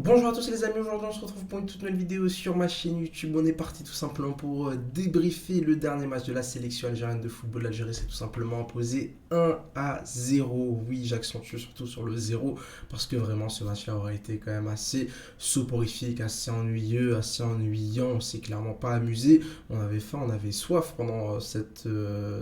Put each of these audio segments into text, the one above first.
Bonjour à tous les amis, aujourd'hui on se retrouve pour une toute nouvelle vidéo sur ma chaîne YouTube. On est parti tout simplement pour débriefer le dernier match de la sélection algérienne de football. L'Algérie s'est tout simplement imposé 1-0. Oui, j'accentue surtout sur le 0 parce que vraiment ce match-là aurait été quand même assez soporifique, assez ennuyeux, assez ennuyant. On s'est clairement pas amusé. On avait faim, on avait soif pendant cette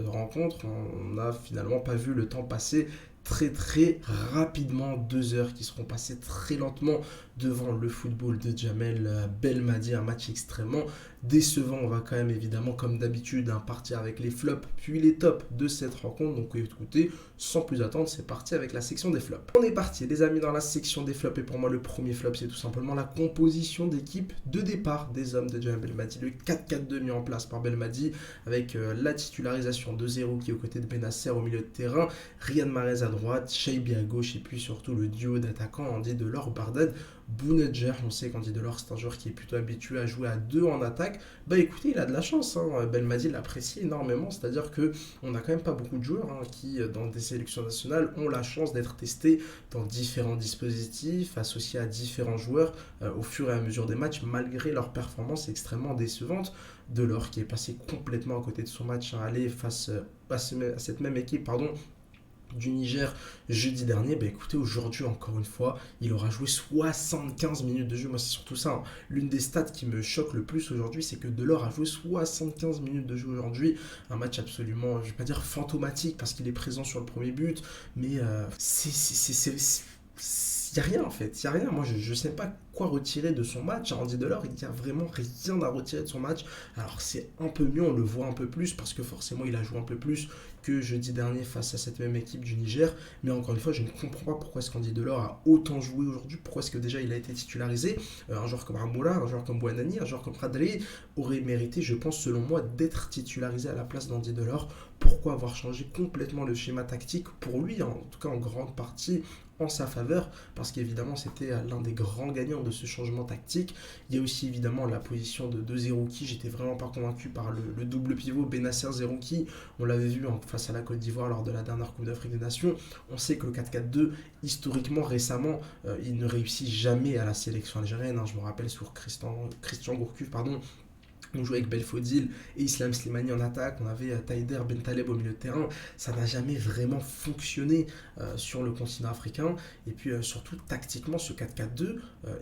rencontre. On n'a finalement pas vu le temps passer très rapidement, 2 heures qui seront passées très lentement devant le football de Djamel Belmadi, un match extrêmement décevant. On va quand même évidemment comme d'habitude partir avec les flops puis les tops de cette rencontre. Donc écoutez, sans plus attendre, c'est parti avec la section des flops. On est parti les amis dans la section des flops et pour moi le premier flop c'est tout simplement la composition d'équipe de départ des hommes de Djamel Belmadi. Le 4-4-2 mis en place par Belmadi avec la titularisation de Zero qui est aux côtés de Benasser au milieu de terrain, Riyad Mahrez à droite, Chaibi à gauche et puis surtout le duo d'attaquants Andy Delors, Bardad, Bounedjah. On sait qu'Andy Delors c'est un joueur qui est plutôt habitué à jouer à deux en attaque. Bah écoutez, il a de la chance, Belmadi l'apprécie énormément, c'est-à-dire que on n'a quand même pas beaucoup de joueurs qui dans des sélections nationales ont la chance d'être testés dans différents dispositifs, associés à différents joueurs au fur et à mesure des matchs, malgré leur performance extrêmement décevante. Delors qui est passé complètement à côté de son match aller face à cette même équipe, du Niger jeudi dernier. Bah écoutez, aujourd'hui encore une fois il aura joué 75 minutes de jeu. Moi c'est surtout ça, l'une des stats qui me choque le plus aujourd'hui, c'est que Delors a joué 75 minutes de jeu aujourd'hui. Un match absolument, je vais pas dire fantomatique parce qu'il est présent sur le premier but, mais il n'y a rien en fait, il n'y a rien. Moi je ne sais pas quoi retirer de son match. Andy Delors, il n'y a vraiment rien à retirer de son match. Alors c'est un peu mieux, on le voit un peu plus parce que forcément il a joué un peu plus que jeudi dernier face à cette même équipe du Niger. Mais encore une fois, je ne comprends pas pourquoi est-ce qu'Andy Delors a autant joué aujourd'hui. Pourquoi est-ce que déjà il a été titularisé. Un joueur comme Amoura, un joueur comme Bouanani, un joueur comme Radri aurait mérité, je pense selon moi, d'être titularisé à la place d'Andy Delors. Pourquoi avoir changé complètement le schéma tactique pour lui, en tout cas en grande partie en sa faveur, parce qu'évidemment c'était l'un des grands gagnants de ce changement tactique. Il y a aussi évidemment la position de Zerouki. J'étais vraiment pas convaincu par le double pivot Benasser Zerouki. On l'avait vu face à la Côte d'Ivoire lors de la dernière Coupe d'Afrique des Nations. On sait que le 4-4-2 historiquement récemment il ne réussit jamais à la sélection algérienne. Je me rappelle sur Christian Gourcuff, on jouait avec Belfodil et Islam Slimani en attaque. On avait Taider Bentaleb au milieu de terrain. Ça n'a jamais vraiment fonctionné sur le continent africain. Et puis surtout, tactiquement, ce 4-4-2,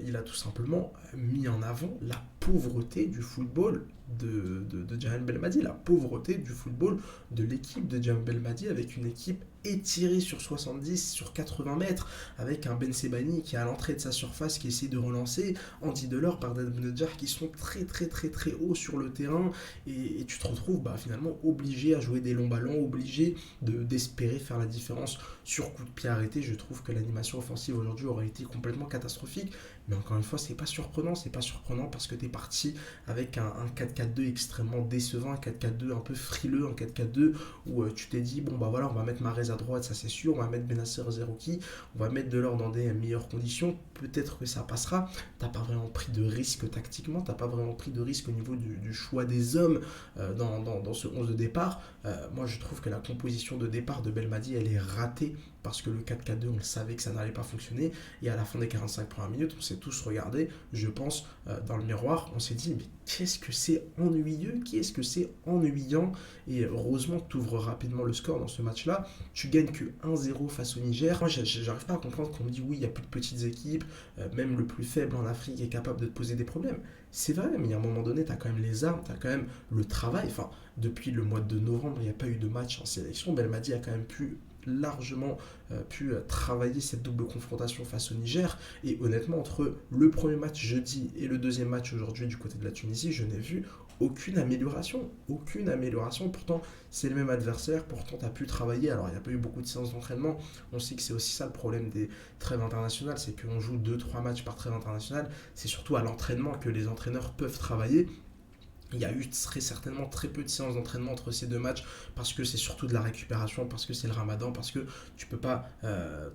il a tout simplement mis en avant la pauvreté du football de Djamel Belmadi, la pauvreté du football de l'équipe de Djamel Belmadi, avec une équipe étirée sur 70, sur 80 mètres, avec un Ben Sebani qui est à l'entrée de sa surface, qui essaie de relancer, Andy Delors, Bardad Bounedjah, qui sont très hauts sur le terrain, et tu te retrouves finalement obligé à jouer des longs ballons, obligé d'espérer faire la différence sur coup de pied arrêté. Je trouve que l'animation offensive aujourd'hui aurait été complètement catastrophique, mais encore une fois c'est pas surprenant parce que tu es parti avec un 4-4-2 extrêmement décevant, un 4-4-2 un peu frileux, un 4-4-2 où tu t'es dit bon bah voilà, on va mettre Mahrez à droite, ça c'est sûr, on va mettre Benasser Zerouki, on va mettre Delors dans des meilleures conditions, peut-être que ça passera. T'as pas vraiment pris de risque tactiquement, t'as pas vraiment pris de risque au niveau du choix des hommes dans ce 11 de départ. Moi je trouve que la composition de départ de Belmadi elle est ratée parce que le 4-4-2 on le savait que ça n'allait pas fonctionner, et à la fin des 45 premières minutes on s'est tous regardé, je pense, dans le miroir, on s'est dit mais qu'est-ce que c'est ennuyeux, qu'est-ce que c'est ennuyant. Et heureusement tu ouvres rapidement le score dans ce match là, tu gagnes que 1-0 face au Niger. Moi j'arrive pas à comprendre qu'on me dit oui il y a plus de petites équipes, même le plus faible en Afrique est capable de te poser des problèmes. C'est vrai, mais à un moment donné, tu as quand même les armes, tu as quand même le travail. Enfin, depuis le mois de novembre, il n'y a pas eu de match en sélection. Belmadi a quand même largement pu travailler cette double confrontation face au Niger. Et honnêtement, entre le premier match jeudi et le deuxième match aujourd'hui du côté de la Tunisie, je n'ai vu aucune amélioration. Aucune amélioration. Pourtant, c'est le même adversaire. Pourtant, tu as pu travailler. Alors, il n'y a pas eu beaucoup de séances d'entraînement. On sait que c'est aussi ça le problème des trêves internationales. C'est qu'on joue 2-3 matchs par trêve internationale. C'est surtout à l'entraînement que les entraîneurs peuvent travailler. Il y a eu très certainement très peu de séances d'entraînement entre ces deux matchs parce que c'est surtout de la récupération, parce que c'est le ramadan, parce que tu peux pas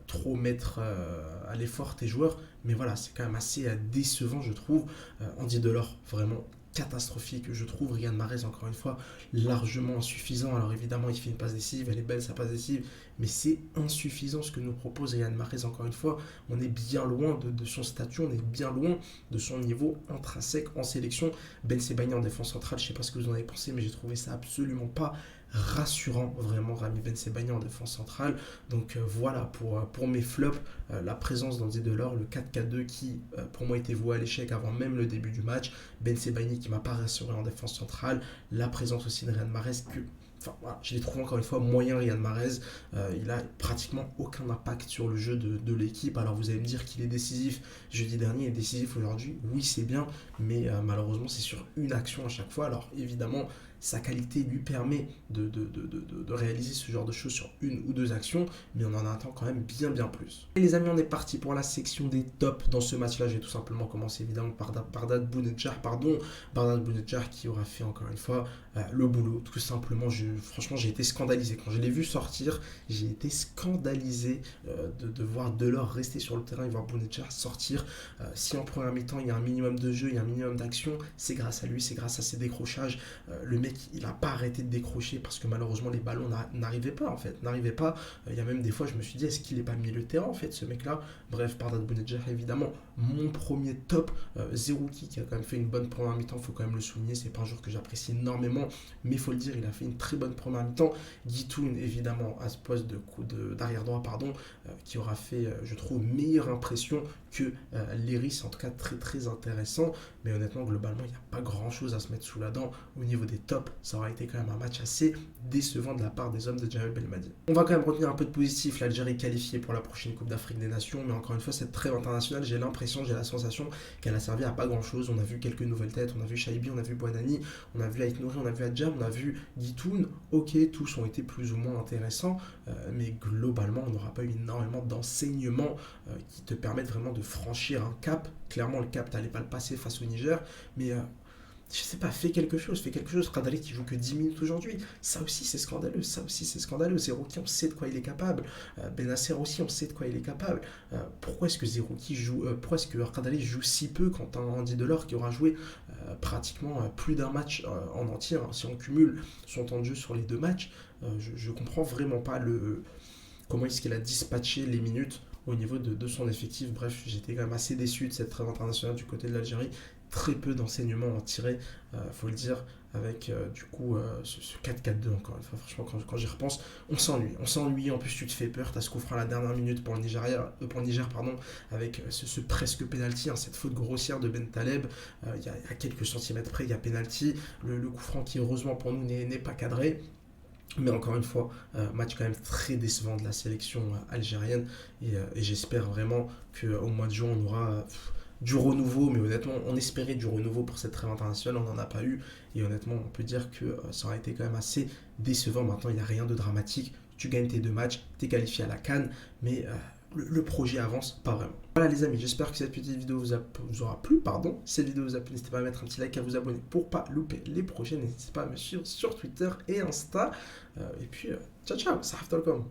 trop mettre à l'effort tes joueurs. Mais voilà, c'est quand même assez décevant, je trouve. Andy Delors, vraiment catastrophique, je trouve. Riyad Mahrez, encore une fois, largement insuffisant. Alors évidemment, il fait une passe décisive, elle est belle sa passe décisive, mais c'est insuffisant ce que nous propose Riyad Mahrez. Encore une fois, on est bien loin de son statut, on est bien loin de son niveau intrinsèque en sélection. Ben Sebaini en défense centrale, je ne sais pas ce que vous en avez pensé, mais j'ai trouvé ça absolument pas rassurant, vraiment, Rami Ben Sebaini en défense centrale. Donc voilà, pour mes flops, la présence d'Andy Delors, le 4-4-2 qui, pour moi, était voué à l'échec avant même le début du match. Ben Sebaini qui m'a pas rassuré en défense centrale. La présence aussi de Riyad Mahrez que... Enfin, voilà, je l'ai trouvé encore une fois moyen. Riyad Mahrez, il a pratiquement aucun impact sur le jeu de l'équipe. Alors vous allez me dire qu'il est décisif jeudi dernier et décisif aujourd'hui. Oui, c'est bien, mais malheureusement, c'est sur une action à chaque fois. Alors évidemment, sa qualité lui permet de réaliser ce genre de choses sur une ou deux actions, mais on en attend quand même bien plus. Et les amis, on est parti pour la section des tops dans ce match-là. Je vais tout simplement commencer évidemment par Bardad Bounedjah, Bardad Bounedjah qui aura fait encore une fois le boulot. Tout simplement, franchement, j'ai été scandalisé. Quand je l'ai vu sortir, j'ai été scandalisé de voir Delors rester sur le terrain et voir Bounedjah sortir. Si en première mi-temps, il y a un minimum de jeu, il y a un minimum d'action, c'est grâce à lui, c'est grâce à ses décrochages. Le mec, il n'a pas arrêté de décrocher parce que malheureusement, les ballons n'arrivaient pas, en fait. N'arrivaient pas. Il y a même des fois, je me suis dit, est-ce qu'il n'est pas milieu de terrain, en fait, ce mec-là? Bref, Bardad Bounedjah, évidemment, mon premier top. Zerouki qui a quand même fait une bonne première mi-temps, il faut quand même le souligner. C'est pas un joueur que j'apprécie énormément, mais il faut le dire, il a fait une très bonne première mi-temps. Guitoun, évidemment, à ce poste d'arrière droit, qui aura fait, je trouve, meilleure impression que Léris, en tout cas très intéressant. Mais honnêtement, globalement, il n'y a pas grand-chose à se mettre sous la dent au niveau des tops. Ça aura été quand même un match assez décevant de la part des hommes de Djamel Belmadi. On va quand même retenir un peu de positif. L'Algérie qualifiée pour la prochaine Coupe d'Afrique des Nations, mais encore une fois, cette trêve internationale, j'ai la sensation qu'elle a servi à pas grand-chose. On a vu quelques nouvelles têtes, on a vu Chaibi, on a vu Bouanani, on a vu Ait Nouri, on a vu Adjam, on a vu Guitoun. Ok, tous ont été plus ou moins intéressants, mais globalement, on n'aura pas eu énormément d'enseignements qui te permettent vraiment de franchir un cap. Clairement, le cap, tu n'allais pas le passer face au Niger, mais je sais pas, fais quelque chose. Kadali qui joue que 10 minutes aujourd'hui, ça aussi c'est scandaleux. Zerouki, on sait de quoi il est capable. Benasser aussi, on sait de quoi il est capable. Pourquoi est-ce que Zerouki joue, pourquoi est-ce que Kadali joue si peu quand un Andy Delors qui aura joué pratiquement plus d'un match en entier, hein, si on cumule son temps de jeu sur les deux matchs, je comprends vraiment pas comment est-ce qu'il a dispatché les minutes au niveau de son effectif. Bref, j'étais quand même assez déçu de cette trêve internationale du côté de l'Algérie. Très peu d'enseignements en tiré, faut le dire, avec ce 4-4-2 encore une fois. Franchement, quand j'y repense, on s'ennuie. En plus, tu te fais peur. Tu as ce coup franc à la dernière minute pour le Niger, avec ce presque penalty, hein, cette faute grossière de Ben Taleb. Il y a quelques centimètres près, il y a penalty. Le coup franc qui, heureusement pour nous, n'est pas cadré. Mais encore une fois, match quand même très décevant de la sélection algérienne. Et j'espère vraiment qu'au mois de juin, on aura du renouveau. Mais honnêtement, on espérait du renouveau pour cette trêve internationale. On n'en a pas eu. Et honnêtement, on peut dire que ça aurait été quand même assez décevant. Maintenant, il n'y a rien de dramatique. Tu gagnes tes deux matchs, tu es qualifié à la CAN. Mais le projet avance pas vraiment. Voilà les amis, j'espère que cette petite vidéo vous aura plu. Si cette vidéo vous a plu, n'hésitez pas à mettre un petit like, à vous abonner pour pas louper les prochaines. N'hésitez pas à me suivre sur Twitter et Insta. Et puis, ciao, c'est Haftalcom.